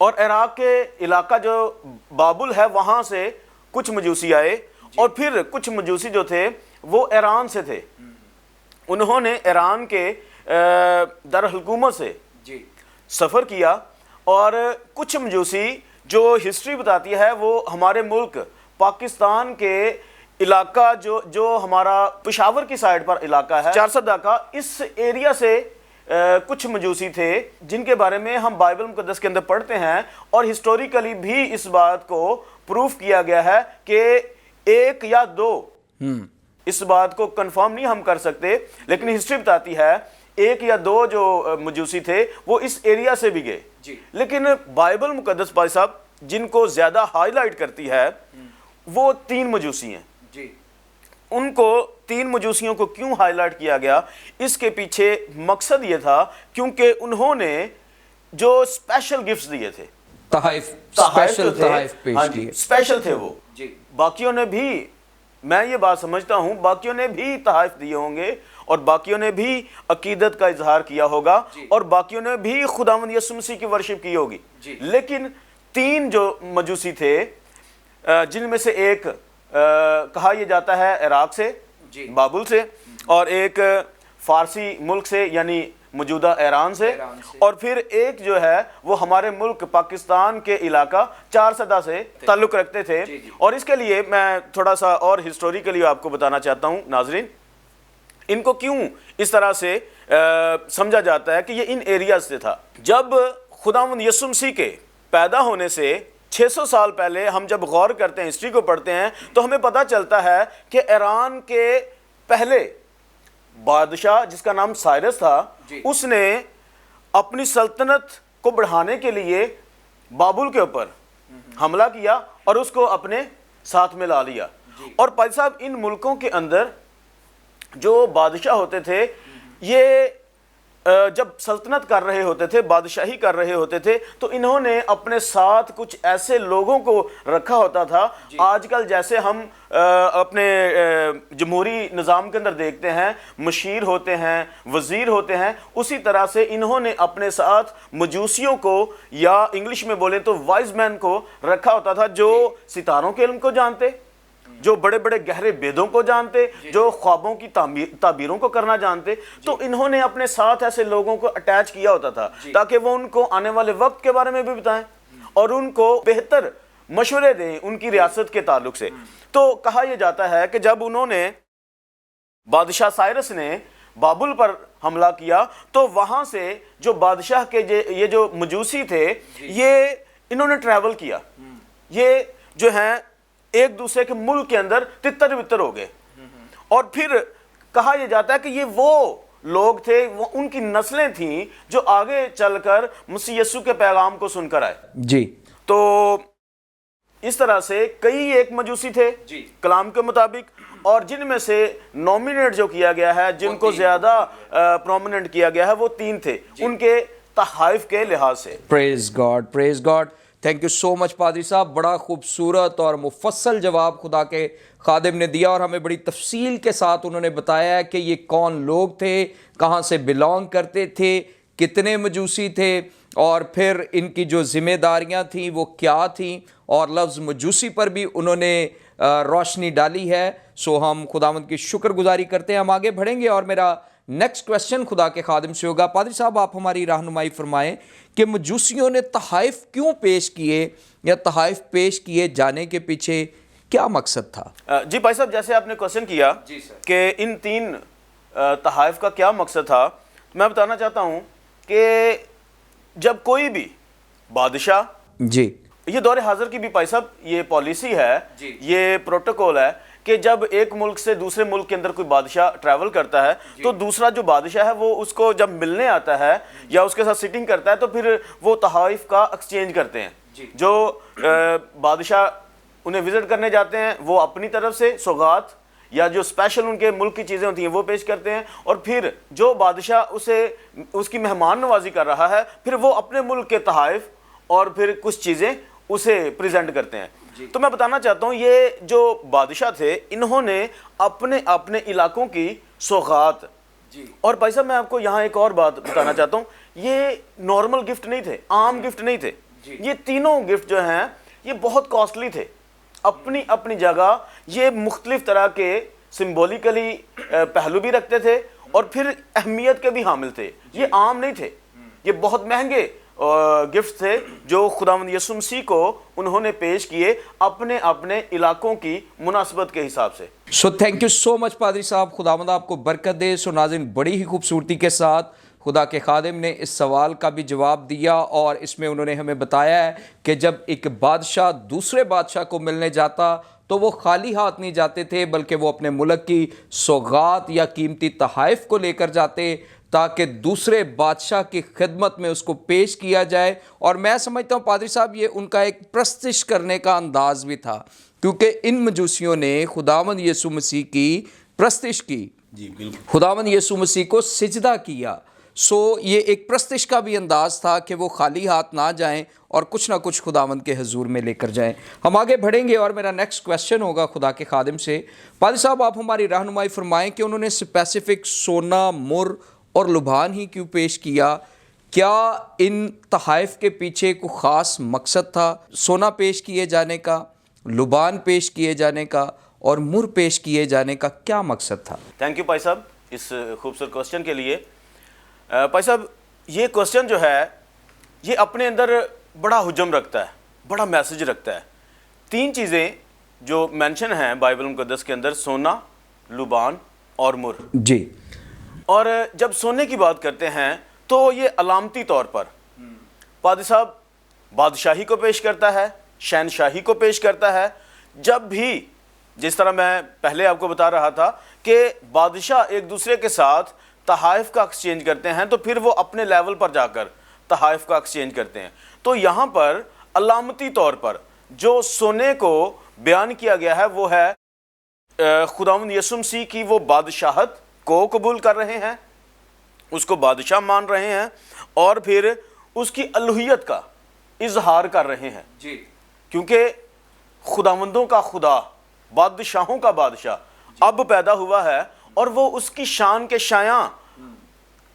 اور عراق کے علاقہ جو بابل ہے وہاں سے کچھ مجوسی آئے اور پھر کچھ مجوسی جو تھے وہ ایران سے تھے. انہوں نے ایران کے دارالحکومت سے سفر کیا اور کچھ مجوسی جو ہسٹری بتاتی ہے وہ ہمارے ملک پاکستان کے علاقہ جو ہمارا پشاور کی سائڈ پر علاقہ ہے چارسدہ کا اس ایریا سے کچھ مجوسی تھے جن کے بارے میں ہم بائبل مقدس کے اندر پڑھتے ہیں اور ہسٹوریکلی بھی اس بات کو پروف کیا گیا ہے کہ ایک یا دو اس بات کو کنفرم نہیں ہم کر سکتے لیکن ہسٹری بتاتی ہے ایک یا دو جو مجوسی تھے وہ اس ایریا سے بھی گئے. لیکن بائبل مقدس بھائی صاحب جن کو زیادہ ہائی لائٹ کرتی ہے وہ 3 مجوسی ہیں. ان کو 3 مجوسیوں کو کیوں ہائی لائٹ کیا گیا اس کے پیچھے مقصد یہ تھا کیونکہ انہوں نے جو اسپیشل گفٹس دیے تھے اسپیشل تھے وہ. باقیوں نے بھی میں یہ بات سمجھتا ہوں باقیوں نے بھی تحائف دیے ہوں گے اور باقیوں نے بھی عقیدت کا اظہار کیا ہوگا اور باقیوں نے بھی خداوند یسوع مسیح کی ورشپ کی ہوگی. لیکن 3 جو مجوسی تھے جن میں سے ایک کہا یہ جاتا ہے عراق سے بابل سے اور ایک فارسی ملک سے یعنی موجودہ ایران سے اور پھر ایک جو ہے وہ ہمارے ملک پاکستان کے علاقہ چارسدہ سے تعلق رکھتے تھے. اور اس کے لیے میں تھوڑا سا اور ہسٹوریکلی آپ کو بتانا چاہتا ہوں ناظرین ان کو کیوں اس طرح سے سمجھا جاتا ہے کہ یہ ان ایریاز سے تھا. جب خداوند یسوع مسیح کے پیدا ہونے سے 600 سال پہلے ہم جب غور کرتے ہیں ہسٹری کو پڑھتے ہیں تو ہمیں پتہ چلتا ہے کہ ایران کے پہلے بادشاہ جس کا نام سائرس تھا اس نے اپنی سلطنت کو بڑھانے کے لیے بابل کے اوپر حملہ کیا اور اس کو اپنے ساتھ میں لا لیا. اور بھائی صاحب ان ملکوں کے اندر جو بادشاہ ہوتے تھے یہ جب سلطنت کر رہے ہوتے تھے بادشاہی کر رہے ہوتے تھے تو انہوں نے اپنے ساتھ کچھ ایسے لوگوں کو رکھا ہوتا تھا. آج کل جیسے ہم اپنے جمہوری نظام کے اندر دیکھتے ہیں مشیر ہوتے ہیں وزیر ہوتے ہیں اسی طرح سے انہوں نے اپنے ساتھ مجوسیوں کو یا انگلش میں بولیں تو وائز مین کو رکھا ہوتا تھا جو ستاروں کے علم کو جانتے جو بڑے بڑے گہرے بیدوں کو جانتے جو خوابوں کی تعبیروں کو کرنا جانتے. تو انہوں نے اپنے ساتھ ایسے لوگوں کو اٹیچ کیا ہوتا تھا تاکہ وہ ان کو آنے والے وقت کے بارے میں بھی بتائیں اور ان کو بہتر مشورے دیں ان کی ریاست کے تعلق سے. تو کہا یہ جاتا ہے کہ جب انہوں نے بادشاہ سائرس نے بابل پر حملہ کیا تو وہاں سے جو بادشاہ کے یہ جو مجوسی تھے یہ انہوں نے ٹریول کیا یہ جو ہیں ایک دوسرے کے ملک کے اندر تتر بتر ہو گئے اور پھر کہا یہ جاتا ہے کہ یہ وہ لوگ تھے وہ ان کی نسلیں تھیں جو آگے چل کر مسیح یسوع کے پیغام کو سن کر آئے. تو اس طرح سے کئی ایک مجوسی تھے کلام کے مطابق اور جن میں سے نومینیٹ جو کیا گیا ہے جن کو زیادہ پرومیننٹ کیا گیا ہے وہ 3 تھے ان کے تحائف کے لحاظ سے. پریز گاڈ تھینک یو سو مچ پادری صاحب. بڑا خوبصورت اور مفصل جواب خدا کے خادم نے دیا اور ہمیں بڑی تفصیل کے ساتھ انہوں نے بتایا کہ یہ کون لوگ تھے کہاں سے بلانگ کرتے تھے کتنے مجوسی تھے اور پھر ان کی جو ذمہ داریاں تھیں وہ کیا تھیں اور لفظ مجوسی پر بھی انہوں نے روشنی ڈالی ہے. سو ہم خداوند کی شکر گزاری کرتے ہیں. ہم آگے بڑھیں گے اور میرا نیکسٹ کویسچن خدا کے خادم سے ہوگا. پادری صاحب آپ ہماری رہنمائی فرمائیں کہ مجوسیوں نے تحائف کیوں پیش کیے یا تحائف پیش کیے جانے کے پیچھے کیا مقصد تھا؟ جی بھائی صاحب جیسے آپ نے کوشچن کیا کہ ان 3 تحائف کا کیا مقصد تھا میں بتانا چاہتا ہوں کہ جب کوئی بھی بادشاہ یہ دور حاضر کی بھی بھائی صاحب یہ پالیسی ہے یہ پروٹوکول ہے کہ جب ایک ملک سے دوسرے ملک کے اندر کوئی بادشاہ ٹریول کرتا ہے تو دوسرا جو بادشاہ ہے وہ اس کو جب ملنے آتا ہے یا اس کے ساتھ سیٹنگ کرتا ہے تو پھر وہ تحائف کا ایکسچینج کرتے ہیں. جو بادشاہ انہیں وزٹ کرنے جاتے ہیں وہ اپنی طرف سے سوغات یا جو اسپیشل ان کے ملک کی چیزیں ہوتی ہیں وہ پیش کرتے ہیں اور پھر جو بادشاہ اس کی مہمان نوازی کر رہا ہے پھر وہ اپنے ملک کے تحائف اور پھر کچھ چیزیں اسے پریزنٹ کرتے ہیں. تو میں بتانا چاہتا ہوں یہ جو بادشاہ تھے انہوں نے اپنے علاقوں کی سوغات اور بھائی صاحب میں آپ کو یہاں ایک اور بات بتانا چاہتا ہوں یہ نارمل گفٹ نہیں تھے عام گفٹ نہیں تھے. یہ تینوں گفٹ جو ہیں یہ بہت کاسٹلی تھے اپنی اپنی جگہ. یہ مختلف طرح کے سمبولیکلی پہلو بھی رکھتے تھے اور پھر اہمیت کے بھی حامل تھے. یہ عام نہیں تھے, یہ بہت مہنگے گفٹ تھے جو خداوند یسوع مسیح کو انہوں نے پیش کیے اپنے اپنے علاقوں کی مناسبت کے حساب سے. سو تھینک یو سو مچ پادری صاحب, خداوند آپ کو برکت دے. سو ناظرین, بڑی ہی خوبصورتی کے ساتھ خدا کے خادم نے اس سوال کا بھی جواب دیا اور اس میں انہوں نے ہمیں بتایا ہے کہ جب ایک بادشاہ دوسرے بادشاہ کو ملنے جاتا تو وہ خالی ہاتھ نہیں جاتے تھے, بلکہ وہ اپنے ملک کی سوغات یا قیمتی تحائف کو لے کر جاتے تاکہ دوسرے بادشاہ کی خدمت میں اس کو پیش کیا جائے. اور میں سمجھتا ہوں پادری صاحب یہ ان کا ایک پرستش کرنے کا انداز بھی تھا, کیونکہ ان مجوسیوں نے خداوند یسوع مسیح کی پرستش کی, خداوند یسوع مسیح کو سجدہ کیا. سو یہ ایک پرستش کا بھی انداز تھا کہ وہ خالی ہاتھ نہ جائیں اور کچھ نہ کچھ خداوند کے حضور میں لے کر جائیں. ہم آگے بڑھیں گے اور میرا نیکسٹ کویسچن ہوگا خدا کے خادم سے. پادری صاحب, آپ ہماری رہنمائی فرمائیں کہ انہوں نے اسپیسیفک سونا, مر اور لبان ہی کیوں پیش کیا؟ کیا ان تحائف کے پیچھے کوئی خاص مقصد تھا سونا پیش کیے جانے کا, لبان پیش کیے جانے کا اور مر پیش کیے جانے کا؟ کیا مقصد تھا؟ تھینک یو بھائی صاحب اس خوبصورت کوسچن کے لیے. بھائی صاحب, یہ کوسچن جو ہے یہ اپنے اندر بڑا حجم رکھتا ہے, بڑا میسج رکھتا ہے. تین چیزیں جو مینشن ہیں بائبل مقدس کے اندر, سونا, لبان اور مر. جی. اور جب سونے کی بات کرتے ہیں تو یہ علامتی طور پر پادری صاحب بادشاہی کو پیش کرتا ہے, شہنشاہی کو پیش کرتا ہے. جب بھی جس طرح میں پہلے آپ کو بتا رہا تھا کہ بادشاہ ایک دوسرے کے ساتھ تحائف کا ایکسچینج کرتے ہیں تو پھر وہ اپنے لیول پر جا کر تحائف کا ایکسچینج کرتے ہیں. تو یہاں پر علامتی طور پر جو سونے کو بیان کیا گیا ہے وہ ہے خداوند یسوع مسیح کی وہ بادشاہت کو قبول کر رہے ہیں, اس کو بادشاہ مان رہے ہیں اور پھر اس کی الوہیت کا اظہار کر رہے ہیں. جی. کیونکہ خداوندوں کا خدا, بادشاہوں کا بادشاہ اب پیدا ہوا ہے اور وہ اس کی شان کے شایاں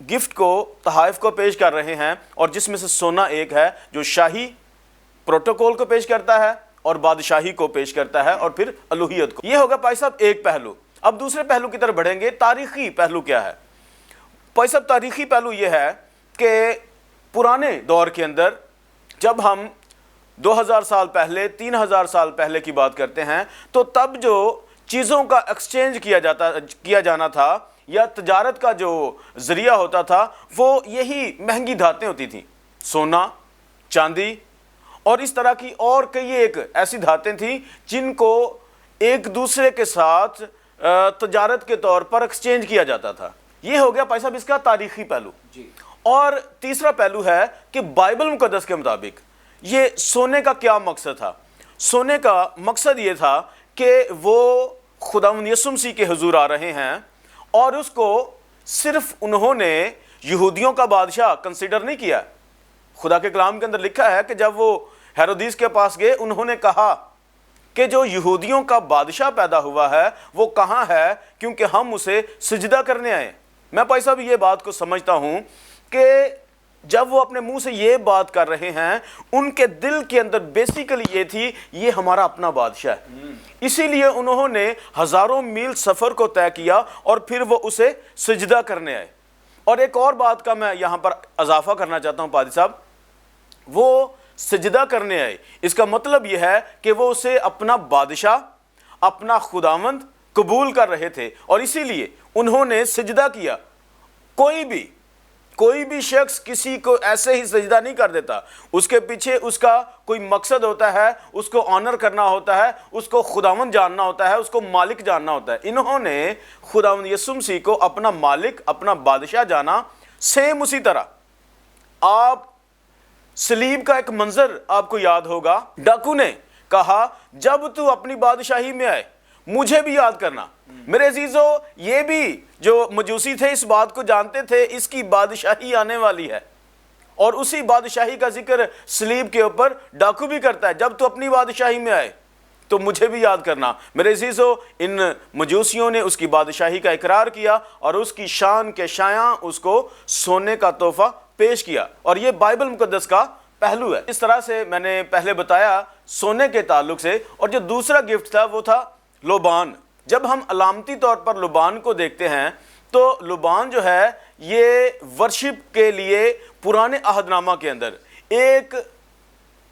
گفٹ کو, تحائف کو پیش کر رہے ہیں, اور جس میں سے سونا ایک ہے جو شاہی پروٹوکول کو پیش کرتا ہے اور بادشاہی کو پیش کرتا ہے اور پھر الوہیت کو. یہ ہوگا بھائی صاحب ایک پہلو. اب دوسرے پہلو کی طرف بڑھیں گے. تاریخی پہلو کیا ہے بھائی صاحب؟ تاریخی پہلو یہ ہے کہ پرانے دور کے اندر جب ہم 2000 سال پہلے, 3000 سال پہلے کی بات کرتے ہیں تو تب جو چیزوں کا ایکسچینج کیا جانا تھا یا تجارت کا جو ذریعہ ہوتا تھا وہ یہی مہنگی دھاتیں ہوتی تھیں, سونا, چاندی اور اس طرح کی اور کئی ایک ایسی دھاتیں تھیں جن کو ایک دوسرے کے ساتھ تجارت کے طور پر ایکسچینج کیا جاتا تھا. یہ ہو گیا بھائی صاحب اس کا تاریخی پہلو. اور تیسرا پہلو ہے کہ بائبل مقدس کے مطابق یہ سونے کا کیا مقصد تھا؟ سونے کا مقصد یہ تھا کہ وہ خداوند یسوع مسیح کے حضور آ رہے ہیں اور اس کو صرف انہوں نے یہودیوں کا بادشاہ کنسیڈر نہیں کیا. خدا کے کلام کے اندر لکھا ہے کہ جب وہ ہیرودیس کے پاس گئے انہوں نے کہا کہ جو یہودیوں کا بادشاہ پیدا ہوا ہے وہ کہاں ہے, کیونکہ ہم اسے سجدہ کرنے آئے. میں بھائی صاحب یہ بات کو سمجھتا ہوں کہ جب وہ اپنے منہ سے یہ بات کر رہے ہیں ان کے دل کے اندر بیسیکلی یہ تھی یہ ہمارا اپنا بادشاہ ہے. اسی لیے انہوں نے ہزاروں میل سفر کو طے کیا اور پھر وہ اسے سجدہ کرنے آئے. اور ایک اور بات کا میں یہاں پر اضافہ کرنا چاہتا ہوں پادری صاحب, وہ سجدہ کرنے آئے اس کا مطلب یہ ہے کہ وہ اسے اپنا بادشاہ, اپنا خداوند قبول کر رہے تھے اور اسی لیے انہوں نے سجدہ کیا. کوئی بھی شخص کسی کو ایسے ہی سجدہ نہیں کر دیتا, اس کے پیچھے اس کا کوئی مقصد ہوتا ہے, اس کو آنر کرنا ہوتا ہے, اس کو خداوند جاننا ہوتا ہے, اس کو مالک جاننا ہوتا ہے. انہوں نے خداوند یسوع مسیح کو اپنا مالک, اپنا بادشاہ جانا. سیم اسی طرح آپ صلیب کا ایک منظر آپ کو یاد ہوگا, ڈاکو نے کہا جب تو اپنی بادشاہی میں آئے مجھے بھی یاد کرنا. میرے عزیزو, یہ بھی جو مجوسی تھے اس بات کو جانتے تھے اس کی بادشاہی آنے والی ہے اور اسی بادشاہی کا ذکر صلیب کے اوپر ڈاکو بھی کرتا ہے, جب تو اپنی بادشاہی میں آئے تو مجھے بھی یاد کرنا. میرے عزیزو, ان مجوسیوں نے اس کی بادشاہی کا اقرار کیا اور اس کی شان کے شایاں اس کو سونے کا تحفہ پیش کیا, اور یہ بائبل مقدس کا پہلو ہے۔ اس طرح سے میں نے پہلے بتایا سونے کے تعلق سے، اور جو دوسرا گفٹ تھا وہ تھا لوبان۔ جب ہم علامتی طور پر لوبان کو دیکھتے ہیں تو لوبان جو ہے یہ ورشپ کے لیے پرانے عہد نامہ کے اندر ایک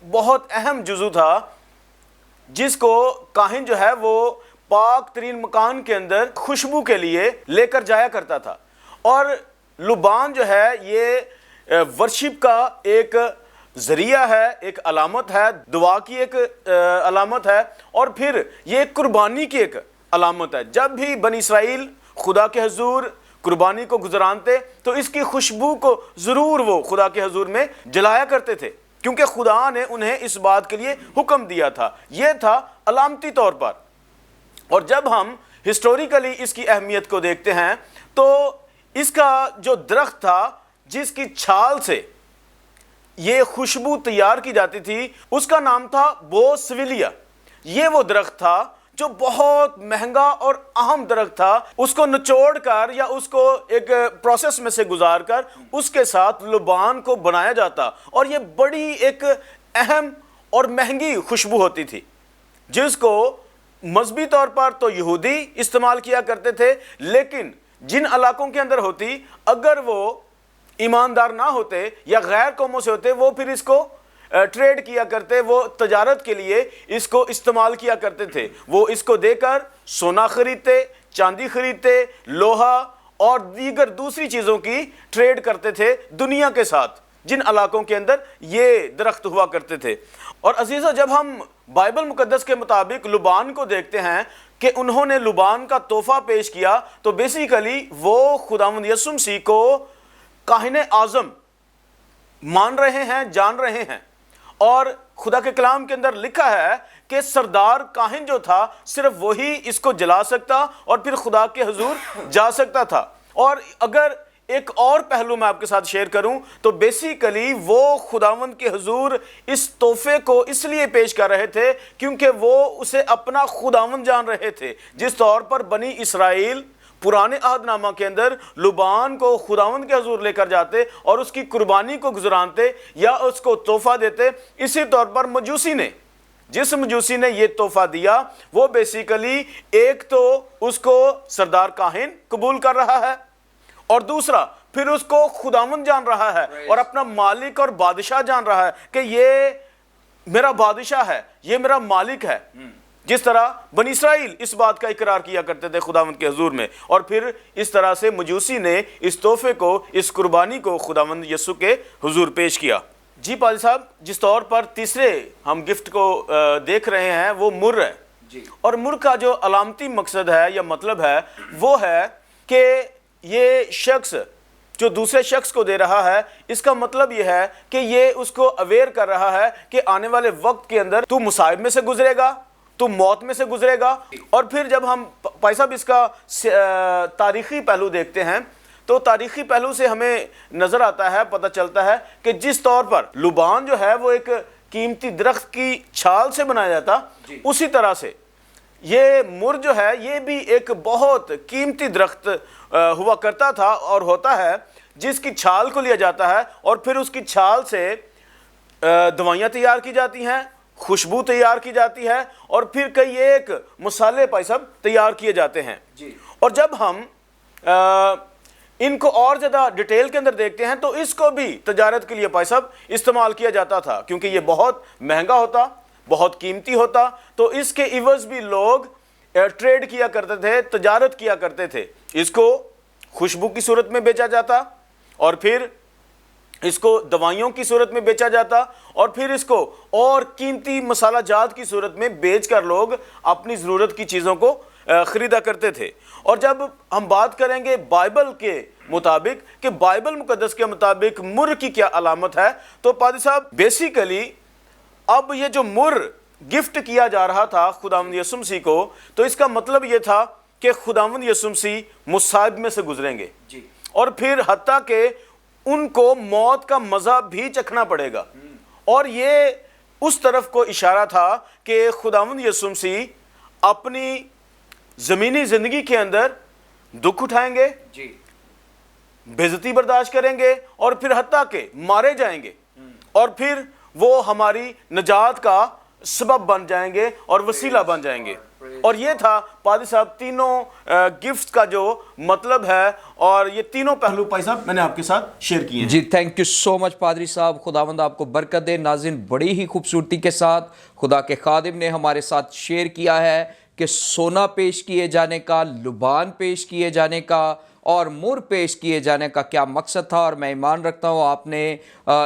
بہت اہم جزو تھا، جس کو کاہن جو ہے وہ پاک ترین مکان کے اندر خوشبو کے لیے لے کر جایا کرتا تھا۔ اور لبان جو ہے یہ ورشپ کا ایک ذریعہ ہے، ایک علامت ہے، دعا کی ایک علامت ہے، اور پھر یہ ایک قربانی کی ایک علامت ہے۔ جب بھی بنی اسرائیل خدا کے حضور قربانی کو گزرانتے تو اس کی خوشبو کو ضرور وہ خدا کے حضور میں جلایا کرتے تھے، کیونکہ خدا نے انہیں اس بات کے لیے حکم دیا تھا۔ یہ تھا علامتی طور پر۔ اور جب ہم ہسٹوریکلی اس کی اہمیت کو دیکھتے ہیں تو اس کا جو درخت تھا جس کی چھال سے یہ خوشبو تیار کی جاتی تھی اس کا نام تھا بوسویلیا۔ یہ وہ درخت تھا جو بہت مہنگا اور اہم درخت تھا۔ اس کو نچوڑ کر یا اس کو ایک پروسیس میں سے گزار کر اس کے ساتھ لبان کو بنایا جاتا، اور یہ بڑی ایک اہم اور مہنگی خوشبو ہوتی تھی، جس کو مذہبی طور پر تو یہودی استعمال کیا کرتے تھے، لیکن جن علاقوں کے اندر ہوتی اگر وہ ایماندار نہ ہوتے یا غیر قوموں سے ہوتے وہ پھر اس کو ٹریڈ کیا کرتے، وہ تجارت کے لیے اس کو استعمال کیا کرتے تھے۔ وہ اس کو دے کر سونا خریدتے، چاندی خریدتے، لوہا اور دیگر دوسری چیزوں کی ٹریڈ کرتے تھے دنیا کے ساتھ، جن علاقوں کے اندر یہ درخت ہوا کرتے تھے۔ اور عزیزو، جب ہم بائبل مقدس کے مطابق لبان کو دیکھتے ہیں کہ انہوں نے لبان کا تحفہ پیش کیا، تو بیسیکلی وہ خداوند یسوع مسیح کو کاہن اعظم مان رہے ہیں، جان رہے ہیں۔ اور خدا کے کلام کے اندر لکھا ہے کہ سردار کاہن جو تھا صرف وہی اس کو جلا سکتا اور پھر خدا کے حضور جا سکتا تھا۔ اور اگر ایک اور پہلو میں آپ کے ساتھ شیئر کروں تو بیسیکلی وہ خداوند کے حضور اس تحفے کو اس لیے پیش کر رہے تھے کیونکہ وہ اسے اپنا خداوند جان رہے تھے۔ جس طور پر بنی اسرائیل پرانے عہد نامہ کے اندر لبان کو خداوند کے حضور لے کر جاتے اور اس کی قربانی کو گزرانتے یا اس کو تحفہ دیتے، اسی طور پر جس مجوسی نے یہ تحفہ دیا وہ بیسیکلی ایک تو اس کو سردار کاہن قبول کر رہا ہے، اور دوسرا پھر اس کو خداوند جان رہا ہے اور اپنا مالک اور بادشاہ جان رہا ہے کہ یہ میرا بادشاہ ہے، یہ میرا مالک ہے۔ جس طرح بنی اسرائیل اس بات کا اقرار کیا کرتے تھے خداوند کے حضور میں، اور پھر اس طرح سے مجوسی نے اس تحفے کو، اس قربانی کو خداوند یسوع کے حضور پیش کیا۔ جی پادری صاحب، جس طور پر تیسرے ہم گفٹ کو دیکھ رہے ہیں وہ مر ہے، اور مر کا جو علامتی مقصد ہے یا مطلب ہے وہ ہے کہ یہ شخص جو دوسرے شخص کو دے رہا ہے، اس کا مطلب یہ ہے کہ یہ اس کو اویئر کر رہا ہے کہ آنے والے وقت کے اندر تو مصائب میں سے گزرے گا، تو موت میں سے گزرے گا۔ اور پھر جب ہم بھائی صاحب اس کا تاریخی پہلو دیکھتے ہیں تو تاریخی پہلو سے ہمیں نظر آتا ہے، پتہ چلتا ہے کہ جس طور پر لبان جو ہے وہ ایک قیمتی درخت کی چھال سے بنایا جاتا، اسی طرح سے یہ مر جو ہے یہ بھی ایک بہت قیمتی درخت ہوا کرتا تھا اور ہوتا ہے، جس کی چھال کو لیا جاتا ہے اور پھر اس کی چھال سے دوائیاں تیار کی جاتی ہیں، خوشبو تیار کی جاتی ہے، اور پھر کئی ایک مسالے پائی صاحب تیار کیے جاتے ہیں۔ اور جب ہم ان کو اور زیادہ ڈیٹیل کے اندر دیکھتے ہیں تو اس کو بھی تجارت کے لیے پائی صاحب استعمال کیا جاتا تھا، کیونکہ یہ بہت مہنگا ہوتا، بہت قیمتی ہوتا، تو اس کے عوض بھی لوگ ٹریڈ کیا کرتے تھے، تجارت کیا کرتے تھے۔ اس کو خوشبو کی صورت میں بیچا جاتا، اور پھر اس کو دوائیوں کی صورت میں بیچا جاتا، اور پھر اس کو اور قیمتی مسالہ جات کی صورت میں بیچ کر لوگ اپنی ضرورت کی چیزوں کو خریدا کرتے تھے۔ اور جب ہم بات کریں گے بائبل کے مطابق کہ بائبل مقدس کے مطابق مر کی کیا علامت ہے، تو پادری صاحب بیسیکلی اب یہ جو مر گفٹ کیا جا رہا تھا خداوند یسوع مسیح کو، تو اس کا مطلب یہ تھا کہ خداوند یسوع مسیح مصائب میں سے گزریں گے، اور پھر حتیٰ کہ ان کو موت کا مزہ بھی چکھنا پڑے گا۔ اور یہ اس طرف کو اشارہ تھا کہ خداوند یسوع مسیح اپنی زمینی زندگی کے اندر دکھ اٹھائیں گے، بے عزتی برداشت کریں گے، اور پھر حتیٰ کہ مارے جائیں گے، اور پھر وہ ہماری نجات کا سبب بن جائیں گے اور وسیلہ بن جائیں گے. اور یہ تھا پادری صاحب تینوں گفٹ کا جو مطلب ہے، اور یہ تینوں پہلو پادری صاحب میں نے آپ کے ساتھ شیئر کیے ہیں. جی تھینک یو سو مچ پادری صاحب، خداوند آپ کو برکت دے. ناظرین بڑی ہی خوبصورتی کے ساتھ خدا کے خادم نے ہمارے ساتھ شیئر کیا ہے کہ سونا پیش کیے جانے کا، لبان پیش کیے جانے کا اور مر پیش کیے جانے کا کیا مقصد تھا، اور میں ایمان رکھتا ہوں آپ نے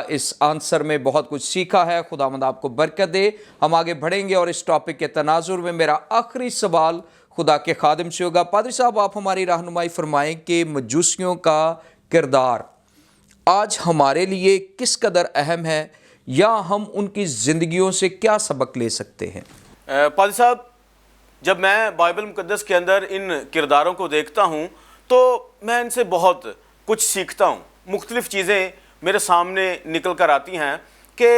اس آنسر میں بہت کچھ سیکھا ہے. خداوند آپ کو برکت دے. ہم آگے بڑھیں گے اور اس ٹاپک کے تناظر میں میرا آخری سوال خدا کے خادم سے ہوگا. پادری صاحب آپ ہماری رہنمائی فرمائیں کہ مجوسیوں کا کردار آج ہمارے لیے کس قدر اہم ہے، یا ہم ان کی زندگیوں سے کیا سبق لے سکتے ہیں؟ پادری صاحب جب میں بائبل مقدس کے اندر ان کرداروں کو دیکھتا ہوں تو میں ان سے بہت کچھ سیکھتا ہوں. مختلف چیزیں میرے سامنے نکل کر آتی ہیں کہ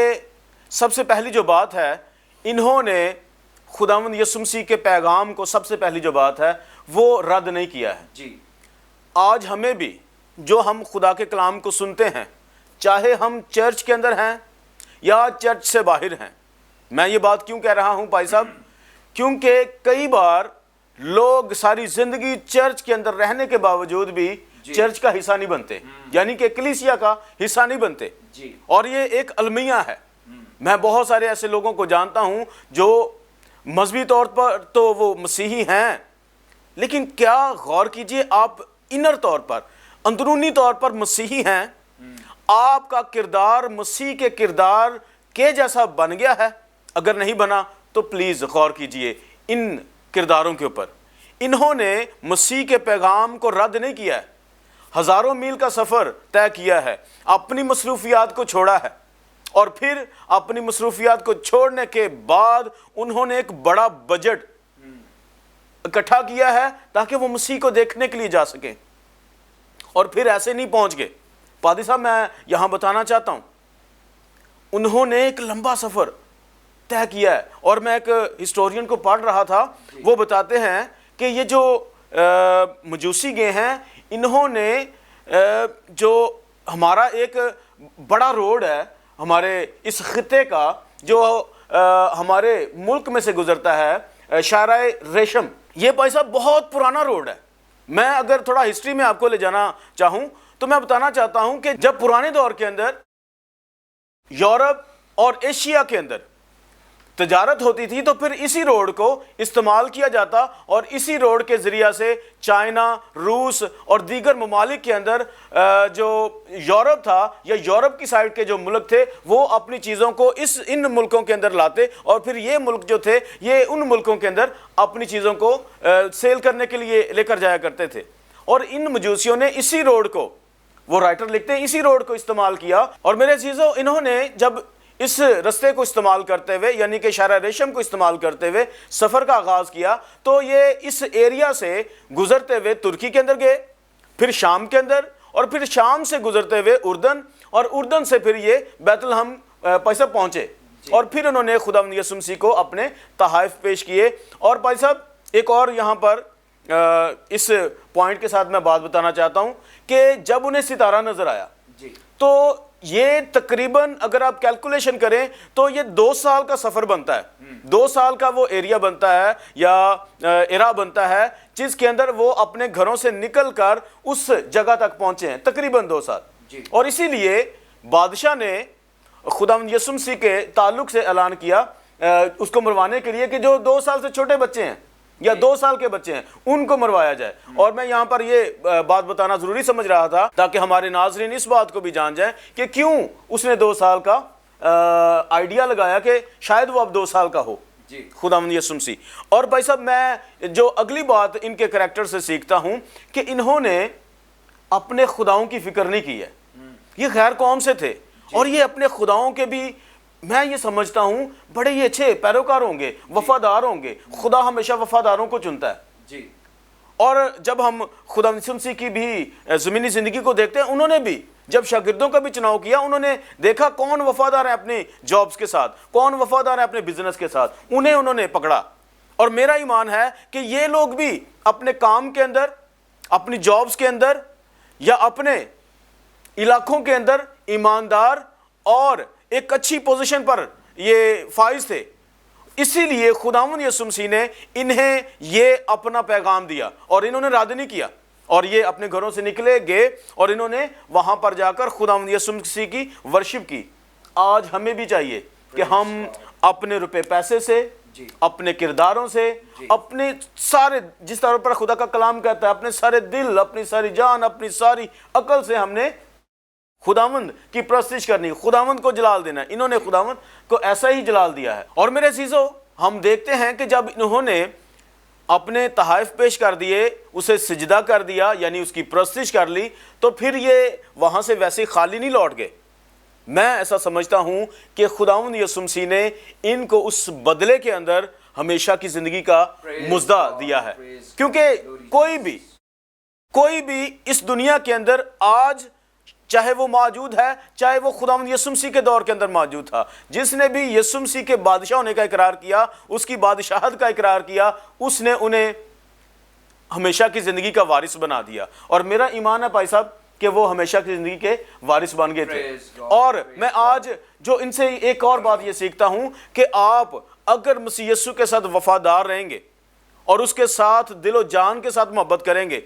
سب سے پہلی جو بات ہے، انہوں نے خداوند یسوع مسیح کے پیغام کو سب سے پہلی جو بات ہے وہ رد نہیں کیا ہے. جی آج ہمیں بھی جو ہم خدا کے کلام کو سنتے ہیں، چاہے ہم چرچ کے اندر ہیں یا چرچ سے باہر ہیں. میں یہ بات کیوں کہہ رہا ہوں بھائی صاحب؟ کیونکہ کئی بار لوگ ساری زندگی چرچ کے اندر رہنے کے باوجود بھی چرچ کا حصہ نہیں بنتے، یعنی کہ کلیسیا کا حصہ نہیں بنتے. اور یہ ایک المیہ ہے. میں بہت سارے ایسے لوگوں کو جانتا ہوں جو مذہبی طور پر تو وہ مسیحی ہیں، لیکن کیا غور کیجئے آپ انر طور پر، اندرونی طور پر مسیحی ہیں. آپ کا کردار مسیح کے کردار کے جیسا بن گیا ہے؟ اگر نہیں بنا تو پلیز غور کیجئے ان کرداروں کے اوپر. انہوں نے مسیح کے پیغام کو رد نہیں کیا ہے، ہزاروں میل کا سفر طے کیا ہے، اپنی مصروفیات کو چھوڑا ہے، اور پھر اپنی مصروفیات کو چھوڑنے کے بعد انہوں نے ایک بڑا بجٹ اکٹھا کیا ہے تاکہ وہ مسیح کو دیکھنے کے لیے جا سکیں. اور پھر ایسے نہیں پہنچ گئے. پادری صاحب میں یہاں بتانا چاہتا ہوں، انہوں نے ایک لمبا سفر طے کیا ہے. اور میں ایک ہسٹورین کو پڑھ رہا تھا، وہ بتاتے ہیں کہ یہ جو مجوسی گئے ہیں، انہوں نے جو ہمارا ایک بڑا روڈ ہے ہمارے اس خطے کا، جو ہمارے ملک میں سے گزرتا ہے، شارع ریشم، یہ بھائی صاحب بہت پرانا روڈ ہے. میں اگر تھوڑا ہسٹری میں آپ کو لے جانا چاہوں تو میں بتانا چاہتا ہوں کہ جب پرانے دور کے اندر یورپ اور ایشیا کے اندر تجارت ہوتی تھی تو پھر اسی روڈ کو استعمال کیا جاتا، اور اسی روڈ کے ذریعہ سے چائنا، روس اور دیگر ممالک کے اندر جو یورپ تھا یا یورپ کی سائڈ کے جو ملک تھے وہ اپنی چیزوں کو ان ملکوں کے اندر لاتے، اور پھر یہ ملک جو تھے یہ ان ملکوں کے اندر اپنی چیزوں کو سیل کرنے کے لیے لے کر جایا کرتے تھے. اور ان مجوسیوں نے اسی روڈ کو، وہ رائٹر لکھتے ہیں، اسی روڈ کو استعمال کیا. اور میرے عزیزو، انہوں نے جب اس رستے کو استعمال کرتے ہوئے، یعنی کہ شارع ریشم کو استعمال کرتے ہوئے سفر کا آغاز کیا، تو یہ اس ایریا سے گزرتے ہوئے ترکی کے اندر گئے، پھر شام کے اندر، اور پھر شام سے گزرتے ہوئے اردن، اور اردن سے پھر یہ بیت لحم پیسہ پہنچے. اور پھر انہوں نے خداوند یسوع مسیح کو اپنے تحائف پیش کیے. اور بھائی صاحب ایک اور یہاں پر اس پوائنٹ کے ساتھ میں بات بتانا چاہتا ہوں کہ جب انہیں ستارہ نظر آیا تو یہ تقریباً اگر آپ کیلکولیشن کریں تو یہ 2 سال کا سفر بنتا ہے. 2 سال کا وہ ایریا بنتا ہے یا ایرا بنتا ہے جس کے اندر وہ اپنے گھروں سے نکل کر اس جگہ تک پہنچے ہیں، تقریباً 2 سال. اور اسی لیے بادشاہ نے خداوند یسوع مسیح کے تعلق سے اعلان کیا اس کو مروانے کے لیے کہ جو 2 سال سے چھوٹے بچے ہیں یا 2 سال کے بچے ہیں ان کو مروایا جائے. اور میں یہاں پر یہ بات بتانا ضروری سمجھ رہا تھا تاکہ ہمارے ناظرین اس بات کو بھی جان جائیں کہ کیوں اس نے 2 سال کا آئیڈیا لگایا کہ شاید وہ اب 2 سال کا ہو، خداوند یسوع مسیح. اور بھائی صاحب میں جو اگلی بات ان کے کریکٹر سے سیکھتا ہوں کہ انہوں نے اپنے خداؤں کی فکر نہیں کی ہے. یہ غیر قوم سے تھے اور یہ اپنے خداؤں کے بھی، میں یہ سمجھتا ہوں، بڑے ہی اچھے پیروکار ہوں گے، وفادار ہوں گے. خدا ہمیشہ وفاداروں کو چنتا ہے. اور جب ہم خدا یسوع مسیح کی بھی زمینی زندگی کو دیکھتے ہیں، انہوں نے بھی جب شاگردوں کا بھی چناؤ کیا، انہوں نے دیکھا کون وفادار ہیں اپنے جابز کے ساتھ، کون وفادار ہیں اپنے بزنس کے ساتھ، انہوں نے پکڑا. اور میرا ایمان ہے کہ یہ لوگ بھی اپنے کام کے اندر، اپنی جابز کے اندر یا اپنے علاقوں کے اندر ایماندار اور ایک اچھی پوزیشن پر یہ فائز تھے، اسی لیے خداوند یسوع مسیح نے انہیں یہ اپنا پیغام دیا اور انہوں نے رد نہیں کیا، اور یہ اپنے گھروں سے نکلے گئے اور انہوں نے وہاں پر جا کر خداوند یسوع مسیح کی ورشپ کی۔ آج ہمیں بھی چاہیے کہ ہم اپنے روپے پیسے سے، اپنے کرداروں سے، اپنے سارے، جس طور پر خدا کا کلام کہتا ہے، اپنے سارے دل، اپنی ساری جان، اپنی ساری عقل سے ہم نے خداوند کی پرستش کرنی، خداوند کو جلال دینا ہے۔ انہوں نے خداوند کو ایسا ہی جلال دیا ہے۔ اور میرے عزیزو، ہم دیکھتے ہیں کہ جب انہوں نے اپنے تحائف پیش کر دیے، اسے سجدہ کر دیا، یعنی اس کی پرستش کر لی، تو پھر یہ وہاں سے ویسے خالی نہیں لوٹ گئے۔ میں ایسا سمجھتا ہوں کہ خداوند یسوع مسیح نے ان کو اس بدلے کے اندر ہمیشہ کی زندگی کا مزدہ دیا ہے، کیونکہ کوئی بھی اس دنیا کے اندر آج چاہے وہ موجود ہے، چاہے وہ خداوند یسوع مسیح کے دور کے اندر موجود تھا، جس نے بھی یسوع مسیح کے بادشاہ ہونے کا اقرار کیا، اس کی بادشاہت کا اقرار کیا، اس نے انہیں ہمیشہ کی زندگی کا وارث بنا دیا۔ اور میرا ایمان ہے بھائی صاحب کہ وہ ہمیشہ کی زندگی کے وارث بن گئے تھے۔ اور میں آج جو ان سے ایک اور بات یہ سیکھتا ہوں کہ آپ اگر مسیح یسوع کے ساتھ وفادار رہیں گے اور اس کے ساتھ دل و جان کے ساتھ محبت کریں گے،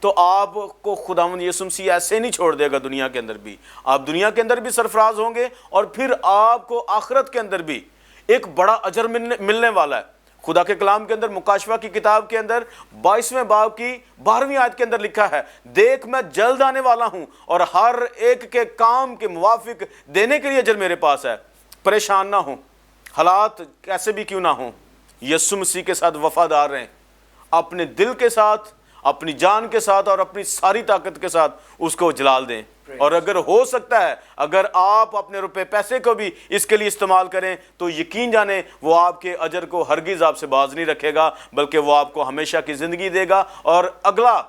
تو آپ کو خداوند یسوع مسیح ایسے نہیں چھوڑ دے گا۔ دنیا کے اندر بھی آپ دنیا کے اندر بھی سرفراز ہوں گے، اور پھر آپ کو آخرت کے اندر بھی ایک بڑا اجر ملنے والا ہے۔ خدا کے کلام کے اندر مکاشفہ کی کتاب کے اندر 22ویں باب کی 12ویں آیت کے اندر لکھا ہے، دیکھ میں جلد آنے والا ہوں اور ہر ایک کے کام کے موافق دینے کے لیے اجر میرے پاس ہے۔ پریشان نہ ہوں، حالات کیسے بھی کیوں نہ ہوں، یسوع مسیح کے ساتھ وفادار رہیں، اپنے دل کے ساتھ، اپنی جان کے ساتھ اور اپنی ساری طاقت کے ساتھ اس کو جلال دیں۔ اور اگر ہو سکتا ہے، اگر آپ اپنے روپے پیسے کو بھی اس کے لیے استعمال کریں، تو یقین جانیں وہ آپ کے اجر کو ہرگز آپ سے باز نہیں رکھے گا، بلکہ وہ آپ کو ہمیشہ کی زندگی دے گا، اور اگلا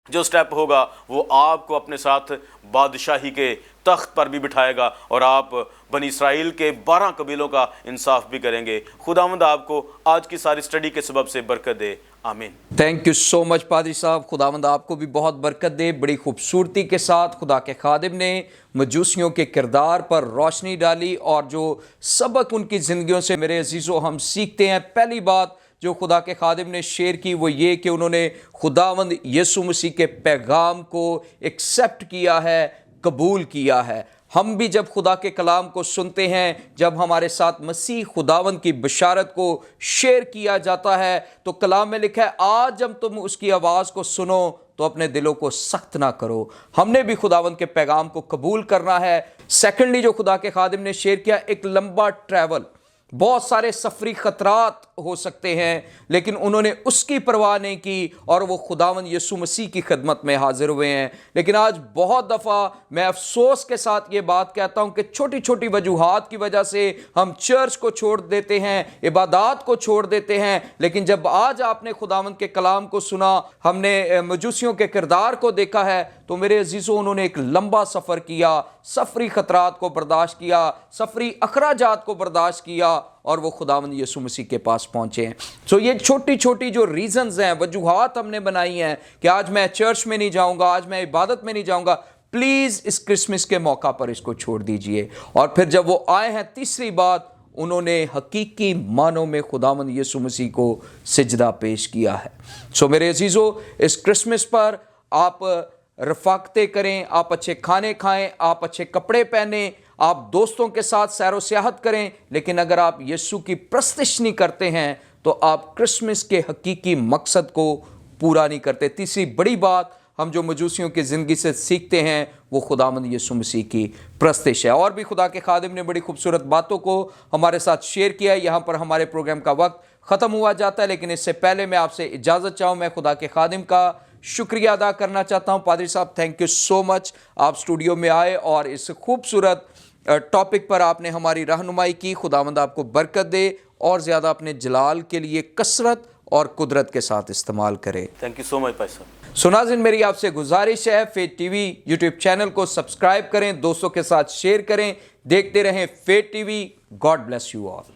جو سٹیپ ہوگا وہ آپ کو اپنے ساتھ بادشاہی کے تخت پر بھی بٹھائے گا، اور آپ بنی اسرائیل کے 12 قبیلوں کا انصاف بھی کریں گے۔ خداوند آپ کو آج کی ساری سٹڈی کے سبب سے برکت دے، آمین۔ تھینک یو سو مچ پادری صاحب، خداوند آپ کو بھی بہت برکت دے۔ بڑی خوبصورتی کے ساتھ خدا کے خادم نے مجوسیوں کے کردار پر روشنی ڈالی، اور جو سبق ان کی زندگیوں سے میرے عزیزو ہم سیکھتے ہیں، پہلی بات جو خدا کے خادم نے شیئر کی وہ یہ کہ انہوں نے خداوند یسوع مسیح کے پیغام کو ایکسیپٹ کیا ہے، قبول کیا ہے۔ ہم بھی جب خدا کے کلام کو سنتے ہیں، جب ہمارے ساتھ مسیح خداوند کی بشارت کو شیئر کیا جاتا ہے، تو کلام میں لکھا ہے آج جب تم اس کی آواز کو سنو تو اپنے دلوں کو سخت نہ کرو۔ ہم نے بھی خداوند کے پیغام کو قبول کرنا ہے۔ سیکنڈلی جو خدا کے خادم نے شیئر کیا، ایک لمبا ٹریول، بہت سارے سفری خطرات ہو سکتے ہیں، لیکن انہوں نے اس کی پرواہ نہیں کی، اور وہ خداوند یسوع مسیح کی خدمت میں حاضر ہوئے ہیں۔ لیکن آج بہت دفعہ میں افسوس کے ساتھ یہ بات کہتا ہوں کہ چھوٹی چھوٹی وجوہات کی وجہ سے ہم چرچ کو چھوڑ دیتے ہیں، عبادات کو چھوڑ دیتے ہیں، لیکن جب آج آپ نے خداوند کے کلام کو سنا، ہم نے مجوسیوں کے کردار کو دیکھا ہے، تو میرے عزیزوں انہوں نے ایک لمبا سفر کیا، سفری خطرات کو برداشت کیا، سفری اخراجات کو برداشت کیا، اور وہ خداوند یسوع مسیح کے پاس پہنچے ہیں۔ یہ چھوٹی چھوٹی جو ریزنز ہیں، وجوہات ہم نے بنائی ہیں کہ آج میں چرچ میں نہیں جاؤں گا، آج میں عبادت میں نہیں جاؤں گا، پلیز اس کرسمس کے موقع پر اس کو چھوڑ دیجئے۔ اور پھر جب وہ آئے ہیں، تیسری بات، انہوں نے حقیقی معنوں میں خداوند یسوع مسیح کو سجدہ پیش کیا ہے۔ میرے عزیزو، اس کرسمس پر آپ رفاقتیں کریں، آپ اچھے کھانے کھائیں، آپ اچھے کپڑے پہنیں، آپ دوستوں کے ساتھ سیر و سیاحت کریں، لیکن اگر آپ یسوع کی پرستش نہیں کرتے ہیں تو آپ کرسمس کے حقیقی مقصد کو پورا نہیں کرتے۔ تیسری بڑی بات ہم جو مجوسیوں کی زندگی سے سیکھتے ہیں وہ خداوند یسوع مسیح کی پرستش ہے۔ اور بھی خدا کے خادم نے بڑی خوبصورت باتوں کو ہمارے ساتھ شیئر کیا ہے۔ یہاں پر ہمارے پروگرام کا وقت ختم ہوا جاتا ہے، لیکن اس سے پہلے میں آپ سے اجازت چاہوں، میں خدا کے خادم کا شکریہ ادا کرنا چاہتا ہوں۔ پادری صاحب، تھینک یو سو مچ، آپ اسٹوڈیو میں آئے اور اس خوبصورت ٹاپک پر آپ نے ہماری رہنمائی کی۔ خداوند آپ کو برکت دے اور زیادہ اپنے جلال کے لیے کثرت اور قدرت کے ساتھ استعمال کرے۔ تھینک یو سو مچ بھائی صاحب۔ ناظرین، میری آپ سے گزارش ہے، faith T V YouTube channel کو سبسکرائب کریں، دوستوں کے ساتھ شیئر کریں، دیکھتے رہیں faith T V. God bless you all.